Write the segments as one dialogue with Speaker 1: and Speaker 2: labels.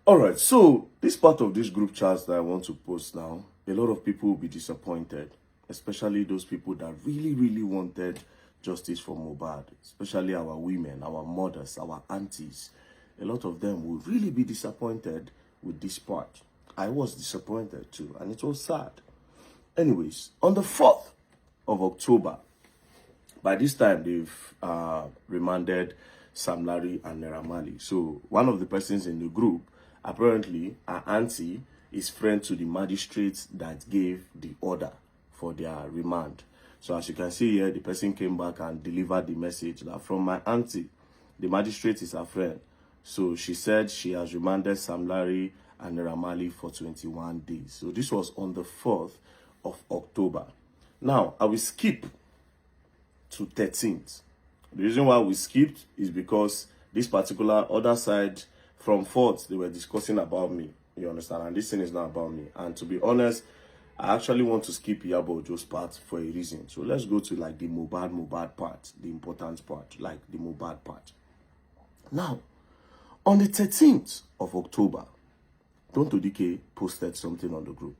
Speaker 1: All right, so this part of this group chat that I want to post now, a lot of people will be disappointed, especially those people that really wanted justice for Mohbad, especially our women, our mothers, our aunties. A lot of them will really be disappointed with this part. I was disappointed too, and it was sad. Anyways, on the 4th of October, by this time, they've remanded Sam Larry and Naira Marley. So one of the persons in the group, apparently, her auntie is friend to the magistrate that gave the order for their remand. So as you can see here, the person came back and delivered the message that from my auntie, the magistrate is her friend. So she said she has remanded Sam Larry and Naira Marley for 21 days. So this was on the 4th of October. Now, I will skip to 13th. The reason why we skipped is because this particular other side from 4th, they were discussing about me. You understand? And this thing is not about me. And to be honest, I actually want to skip Iyabo Ojo's part for a reason. So let's go to like the Mohbad part, the important part, like the Mohbad part. Now, on the 13th of October, Tonto Dike posted something on the group.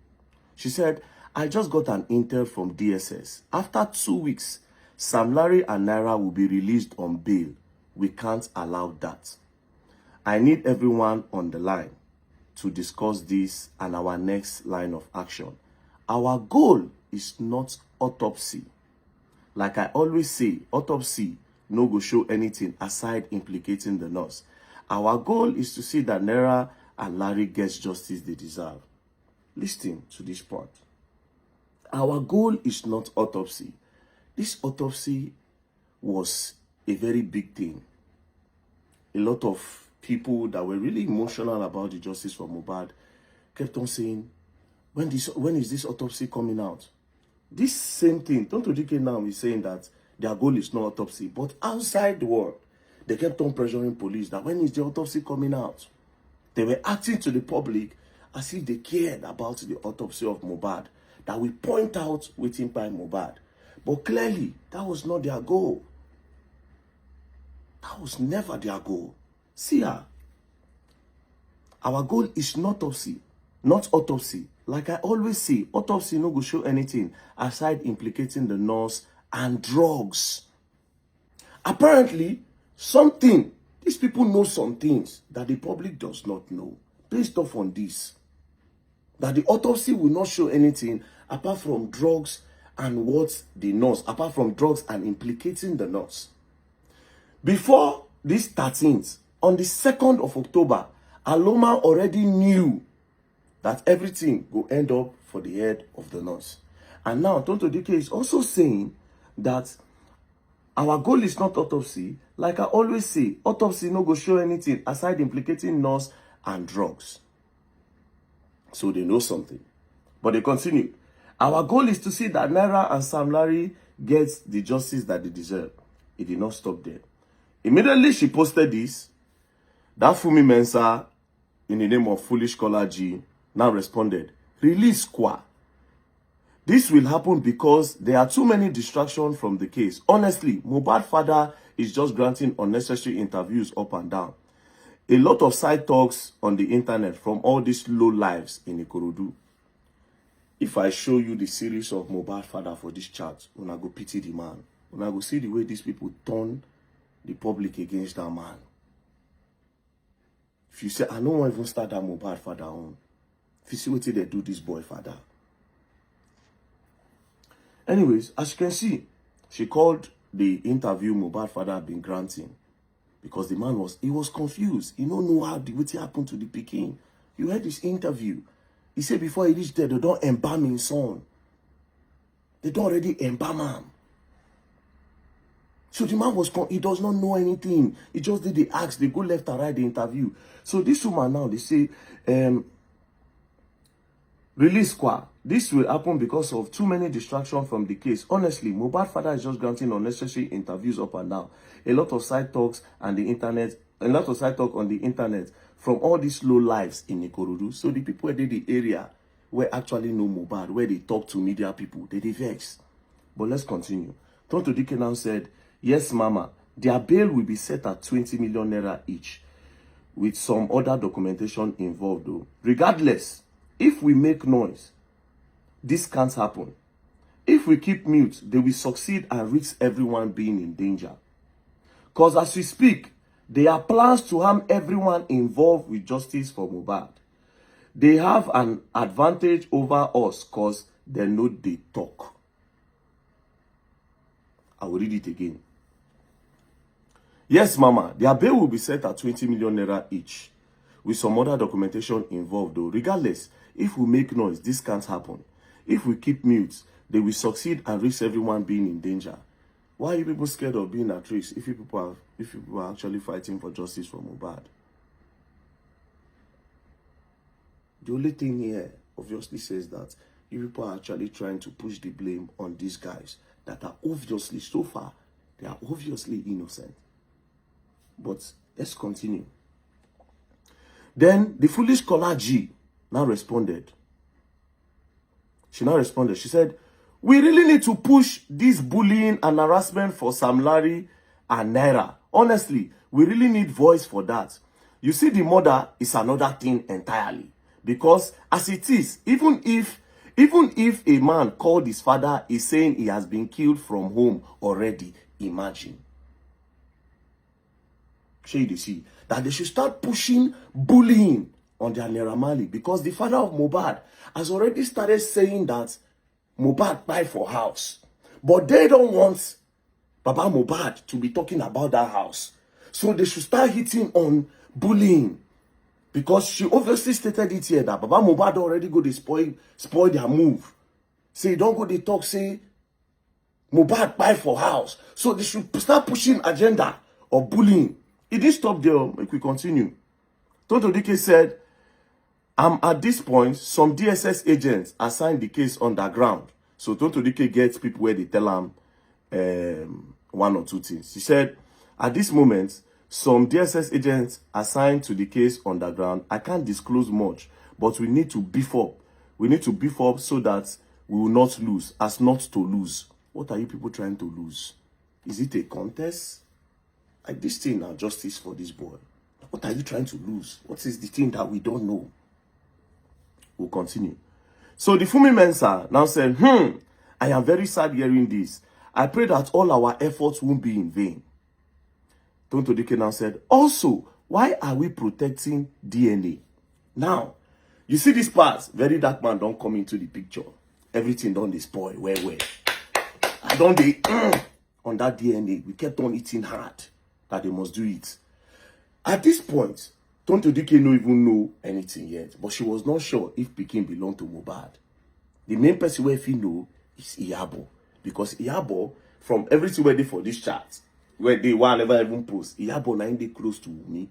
Speaker 1: She said, I just got an intel from DSS. After 2 weeks, Sam Larry and Naira will be released on bail. We can't allow that. I need everyone on the line to discuss this and our next line of action. Our goal is not autopsy. Like I always say, autopsy no go show anything aside implicating the nurse. Our goal is to see that Naira and Larry gets justice they deserve. Listen to this part. Our goal is not autopsy. This autopsy was a very big thing. A lot of people that were really emotional about the justice for Mohbad kept on saying, when is this autopsy coming out? This same thing, Tonto Dike now is saying that their goal is not autopsy, but outside the world, they kept on pressuring police that when is the autopsy coming out? They were acting to the public as if they cared about the autopsy of Mohbad, that we point out waiting by Mohbad. But clearly, that was not their goal. That was never their goal. See her. Our goal is not autopsy. Not autopsy. Like I always say, autopsy no go show anything aside implicating the nurse and drugs. Apparently, these people know some things that the public does not know. Based off on this, that the autopsy will not show anything apart from drugs and what the nurse, apart from drugs and implicating the nurse. Before this 13th, on the 2nd of October, Aloma already knew that everything will end up for the head of the nurse. And now Tonto Dike is also saying that our goal is not autopsy. Like I always say, autopsy no go show anything aside implicating nurse and drugs. So they know something. But they continue. Our goal is to see that Naira and Sam Larry get the justice that they deserve. It did not stop there. Immediately she posted this, that Fumi Mensah, in the name of Foolish Caller G, now responded, release Kwa. This will happen because there are too many distractions from the case. Honestly, Mohbad father is just granting unnecessary interviews up and down. A lot of side talks on the internet from all these low lives in Ikorodu. If I show you the series of Mohbad father for this chat, when I go pity the man, when I go see the way these people turn the public against that man. If you say, I don't want to even start that Mohbad father on. If you see what they do this boy father. Anyways, as you can see, she called the interview Mohbad father had been granting. Because the man was confused. He don't know how what happened to the Peking. You heard this interview. He said before he reached there, they don't embalm his son. They don't already embalm him. So the man he does not know anything. He just did the acts. They go left and right the interview. So this woman now, they say, release Kwa. This will happen because of too many distractions from the case. Honestly, Mohbad father is just granting unnecessary interviews up and down. A lot of side talks on the internet, from all these low lives in Ikorodu. So the people in the area where actually know Mohbad, where they talk to media people, they vex. But let's continue. Tonto Dike now said, yes, mama, their bail will be set at 20 million naira each. with some other documentation involved though. Regardless, if we make noise, this can't happen. If we keep mute, they will succeed and risk everyone being in danger. Because as we speak, there are plans to harm everyone involved with justice for Mohbad. They have an advantage over us because they know they talk. I will read it again. Yes, Mama, their bail will be set at 20 million naira each, with some other documentation involved though. Regardless, if we make noise, this can't happen. If we keep mute, they will succeed and risk everyone being in danger. Why are you people scared of being at risk if you people are actually fighting for justice for Mohbad? The only thing here obviously says that you people are actually trying to push the blame on these guys that are obviously, so far, they are obviously innocent. But let's continue. Then the foolish caller G now responded. She said, we really need to push this bullying and harassment for Sam Larry and Naira. Honestly, we really need voice for that. You see, the murder is another thing entirely. Because as it is, even if a man called his father is saying he has been killed from home already, imagine. Shady see that they should start pushing bullying on their Naira Marley, because the father of Mohbad has already started saying that Mohbad buy for house. But they don't want Baba Mohbad to be talking about that house. So they should start hitting on bullying. Because she obviously stated it here that Baba Mohbad already go to spoil their move. Say, don't go they talk, say, Mohbad buy for house. So they should start pushing agenda of bullying. It didn't stop there. Make we continue. Tonto Dike said, at this point, some DSS agents assigned the case underground. So Tonto Dike gets people where they tell them one or two things. He said, at this moment, some DSS agents assigned to the case underground. I can't disclose much, but we need to beef up. We need to beef up so that we will not lose, as not to lose. What are you people trying to lose? Is it a contest? Like this thing now, justice for this boy. What are you trying to lose? What is the thing that we don't know? We'll continue. So the Fumi Mensa now said, I am very sad hearing this. I pray that all our efforts won't be in vain. Tonto Dike now said, also, why are we protecting DNA? Now, you see this part, very dark man don't come into the picture. Everything done dey spoil, where. I don't dey on that DNA. We kept on eating hard that they must do it. At this point, Tonto Dike no even know anything yet, but she was not sure if Pikin belonged to Mohbad. The main person where if you know is Iyabo, because Iyabo, from everything where they for this chat, where they one never even post, Iyabo 9 days close to me.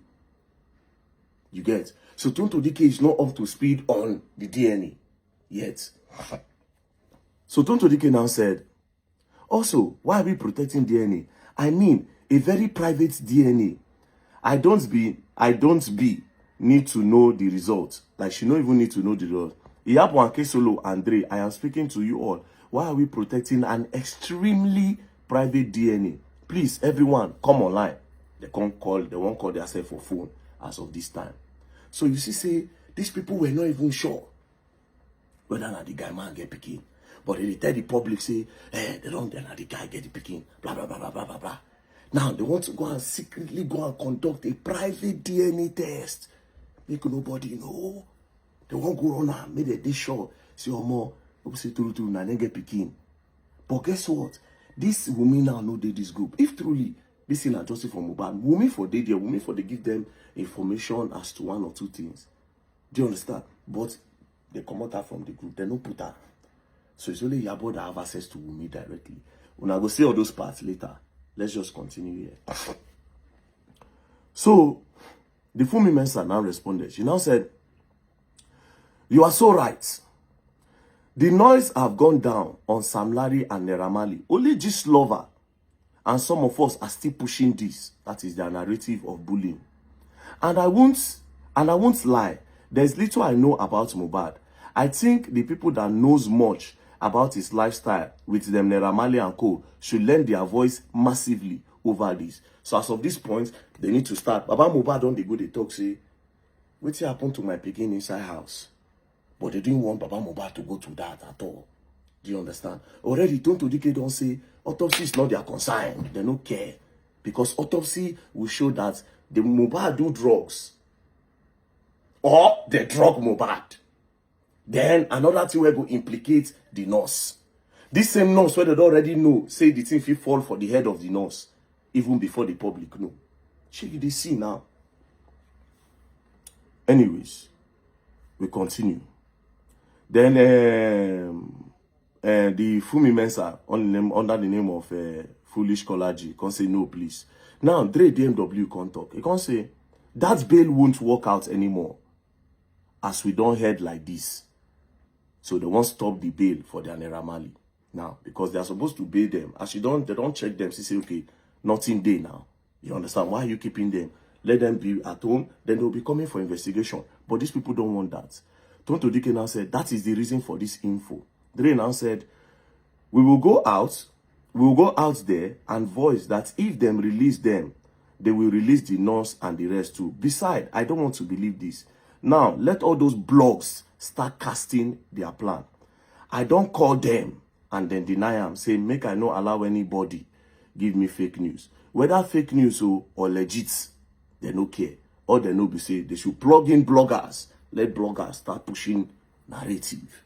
Speaker 1: You get? So Tonto Dike is not up to speed on the DNA yet. So Tonto Dike now said, also, why are we protecting DNA? I mean, a very private DNA. I don't need to know the results. Like, she don't even need to know the result. Iyabo and Kesolo, Andre, I am speaking to you all. Why are we protecting an extremely private DNA? Please, everyone, come online. They won't call themselves for phone as of this time. So you see, say, these people were not even sure whether or not the guy man get Pikin. But they tell the public, say, they don't know the guy get the Pikin. Blah, blah, blah, blah, blah, blah, blah. Now, they want to go and secretly go and conduct a private DNA test. Make nobody know. They won't go on and make they sure. See, or more, say true, now they get Pikin. But guess what? This women now know this group. If truly this is not justice for Mohbad, women for they give them information as to one or two things. Do you understand? But they come out from the group. They don't put her. So it's only Iyabo that have access to women directly. When I go see all those parts later, let's just continue here. So the Fumi Mensa now responded. She now said, you are so right. The noise have gone down on Sam Larry and Naira Marley. Only Gist Lover and some of us are still pushing this. That is their narrative of bullying. And I won't lie. There's little I know about Mohbad. I think the people that knows much about his lifestyle with them Naira Marley and co should lend their voice massively. over this. So as of this point, they need to start. Baba Mohbad don dey go dey talk say, wetin happen to my pikin inside house? But they didn't want Baba Mohbad to go to that at all. Do you understand? Already, Tonto Dike don't say autopsy is not their concern. They don't care. Because autopsy will show that the Mohbad do drugs. Or they drug Mohbad. Then another thing will go implicate the nurse. This same nurse where they already know, say the thing will fall for the head of the nurse. Even before the public know. Check they see now. Anyways, we continue. Then the Fumi Mensa under the name of Foolish Kolaji can say no, please. Now Dre DMW can talk. He can say that bail won't work out anymore, as we don't head like this. So they won't stop the bail for their Naira Marley now because they are supposed to bail them. As they don't check them. She say okay, nothing day now. You understand? Why are you keeping them? Let them be at home. Then they'll be coming for investigation. But these people don't want that. Tonto Dike now said, that is the reason for this info. Dre now said, we will go out there and voice that if them release them, they will release the nurse and the rest too. Besides, I don't want to believe this. Now, let all those blogs start casting their plan. I don't call them and then deny them, say, make I not allow anybody give me fake news. Whether fake news or legit, they no care. All they know be say, they should plug in bloggers. Let bloggers start pushing narrative.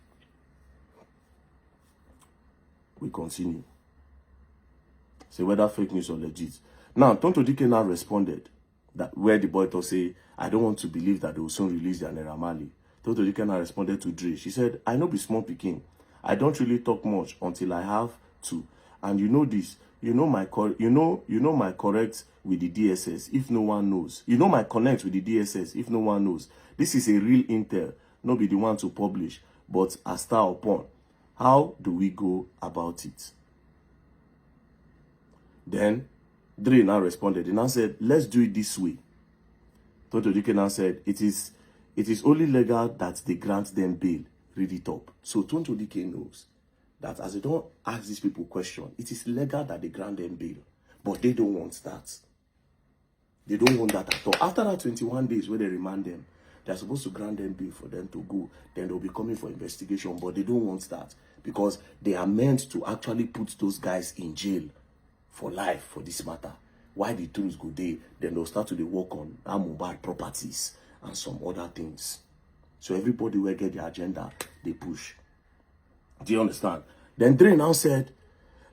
Speaker 1: We continue. Say whether fake news or legit. Now, Tonto Dike now responded that where the boy to say, I don't want to believe that they will soon release their Naira Marley. Tonto Dike now responded to Dre. She said, I know be small pikin. I don't really talk much until I have to. And you know this. You know my correct with the DSS if no one knows. You know my connect with the DSS if no one knows. This is a real intel, not be the one to publish, but a star upon. How do we go about it? Then Dre now responded. He now said, let's do it this way. Tonto Dike now said, it is only legal that they grant them bail. Read it up. So Tonto Dike knows that as they don't ask these people question, it is legal that they grant them bail. But they don't want that. They don't want that at all. After that 21 days where they remand them, they're supposed to grant them bail for them to go. Then they'll be coming for investigation. But they don't want that because they are meant to actually put those guys in jail for life for this matter. Why the tools go there, then they'll start to work on Mohbad properties and some other things. So everybody will get their agenda, they push. Do you understand? Then Dre now said,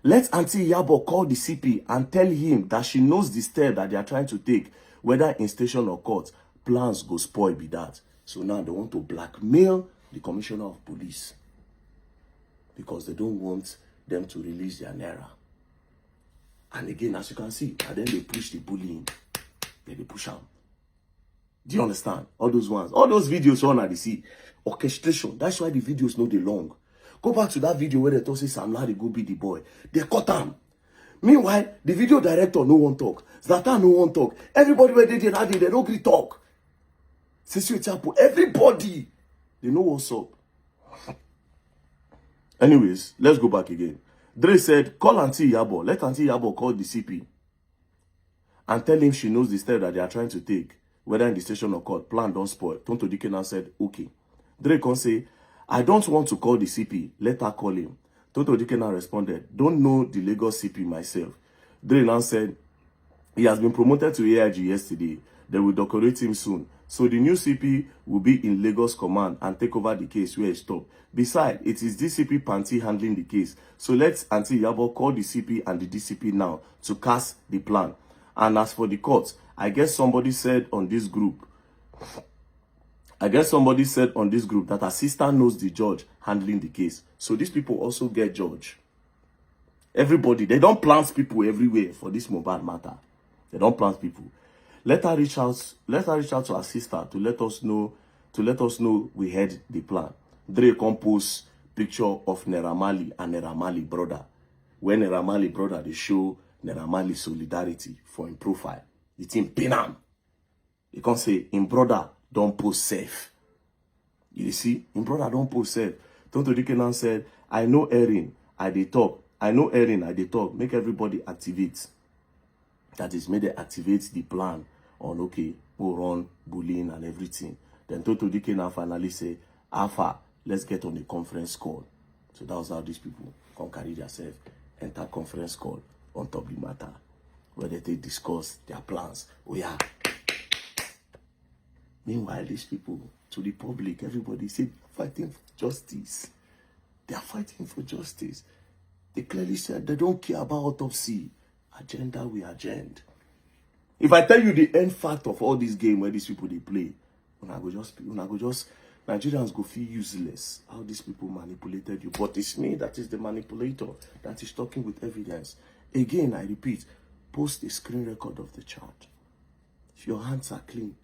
Speaker 1: let Auntie Iyabo call the CP and tell him that she knows the step that they are trying to take, whether in station or court. Plans go spoil be that. So now they want to blackmail the commissioner of police because they don't want them to release their Naira. And again, as you can see, and then they push the bullying. Then they push them. Do you understand? All those ones. All those videos on at the sea. Orchestration. That's why the videos no they long. Go back to that video where they talk say Sam Larry go be the boy. They cut him. Meanwhile, the video director no one talk. Zlatan no one talk. Everybody where they did that, they don't agree talk. Everybody, they know what's up. Anyways, let's go back again. Dre said, call Auntie Iyabo. Let Auntie Iyabo call the CP and tell him she knows the step that they are trying to take, whether in the station or court. Plan don't spoil. Tonto Dike now said, okay. Dre can say, I don't want to call the CP. Let her call him. Tonto Dike now responded, don't know the Lagos CP myself. Dre now said, he has been promoted to AIG yesterday. They will decorate him soon. So the new CP will be in Lagos Command and take over the case where it stopped. Besides, it is DCP Panty handling the case. So let Auntie Iyabo call the CP and the DCP now to cast the plan. And as for the court, I guess somebody said on this group that her sister knows the judge handling the case. So these people also get judge. Everybody, they don't plant people everywhere for this Mohbad matter. They don't plant people. Let her reach out to her sister to let us know we had the plan. Dre compose picture of Naira Marley and Naira Marley brother. When Naira Marley brother, they show Naira Marley solidarity for him profile. It's in Penam. You can't say, in brother, don't post safe. You see, in brother, don't post safe. Tonto Dike now said, I know Erin, I dey talk. Make everybody activate. That is, may they activate the plan on, okay, we'll run bullying and everything. Then Toto DK now finally say, Alpha, let's get on the conference call. So that was how these people can carry themselves, enter conference call on top the matter, where they discuss their plans. Oh yeah. Meanwhile, these people, to the public, everybody said, fighting for justice. They are fighting for justice. They clearly said they don't care about autopsy. Agenda, we agenda. If I tell you the end fact of all this game where these people they play, Nigerians go feel useless. How these people manipulated you. But it's me that is the manipulator that is talking with evidence. Again, I repeat, post a screen record of the chat. If your hands are clean,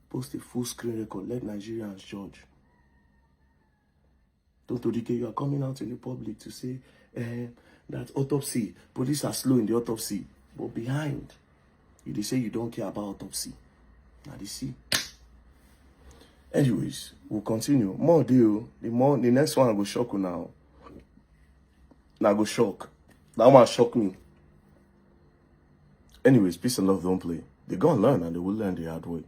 Speaker 1: post a full screen record. Let Nigerians judge. Dr. DK, you are coming out in the public to say that autopsy, police are slow in the autopsy. But behind, they say you don't care about autopsy. Now they see. Anyways, we'll continue. More deal. The next one I go shock you now. Now I go shock. That one shock me. Anyways, peace and love, don't play. They go and learn and they will learn the hard way.